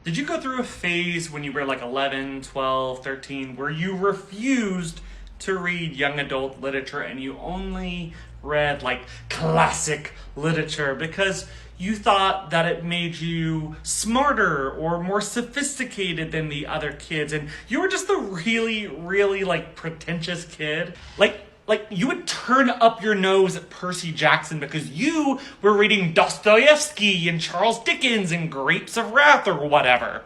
Did you go through a phase when you were like 11, 12, 13, where you refused to read young adult literature and you only read like classic literature because you thought that it made you smarter or more sophisticated than the other kids, and you were just a really, really like pretentious kid? Like you would turn up your nose at Percy Jackson because you were reading Dostoevsky and Charles Dickens and Grapes of Wrath or whatever.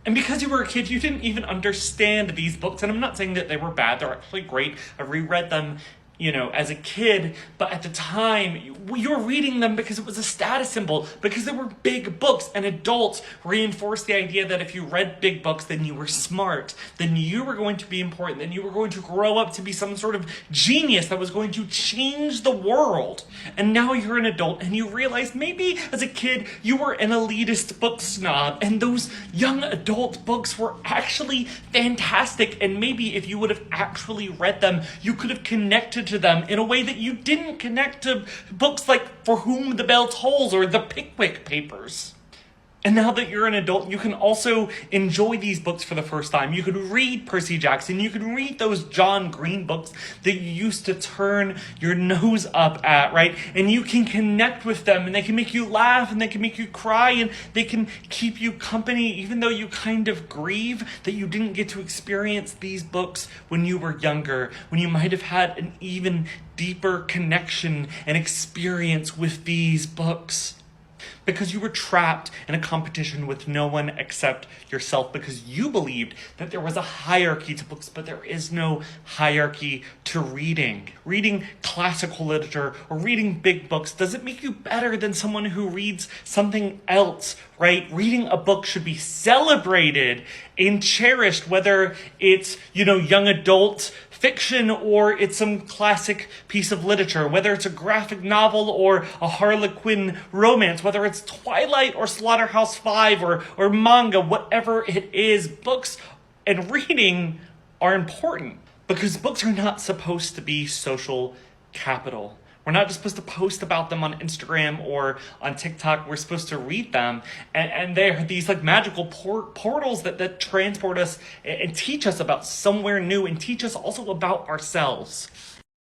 And because you were a kid, you didn't even understand these books. And I'm not saying that they were bad. They're actually great. I reread them, as a kid. But at the time, you were reading them because it was a status symbol, because they were big books. And adults reinforced the idea that if you read big books, then you were smart. Then you were going to be important. Then you were going to grow up to be some sort of genius that was going to change the world. And now you're an adult and you realize maybe as a kid, you were an elitist book snob. And those young adult books were actually fantastic. And maybe if you would have actually read them, you could have connected to them in a way that you didn't connect to books like For Whom the Bell Tolls or The Pickwick Papers. And now that you're an adult, you can also enjoy these books for the first time. You could read Percy Jackson. You can read those John Green books that you used to turn your nose up at, right? And you can connect with them, and they can make you laugh, and they can make you cry, and they can keep you company, even though you kind of grieve that you didn't get to experience these books when you were younger, when you might have had an even deeper connection and experience with these books. Because you were trapped in a competition with no one except yourself, because you believed that there was a hierarchy to books, but there is no hierarchy to reading. Reading classical literature or reading big books doesn't make you better than someone who reads something else, right? Reading a book should be celebrated and cherished, whether it's, young adult fiction or it's some classic piece of literature, whether it's a graphic novel or a Harlequin romance, whether it's Twilight or Slaughterhouse-Five or manga, whatever it is, books and reading are important because books are not supposed to be social capital. We're not just supposed to post about them on Instagram or on TikTok. We're supposed to read them. And they're these like magical portals that transport us and teach us about somewhere new and teach us also about ourselves.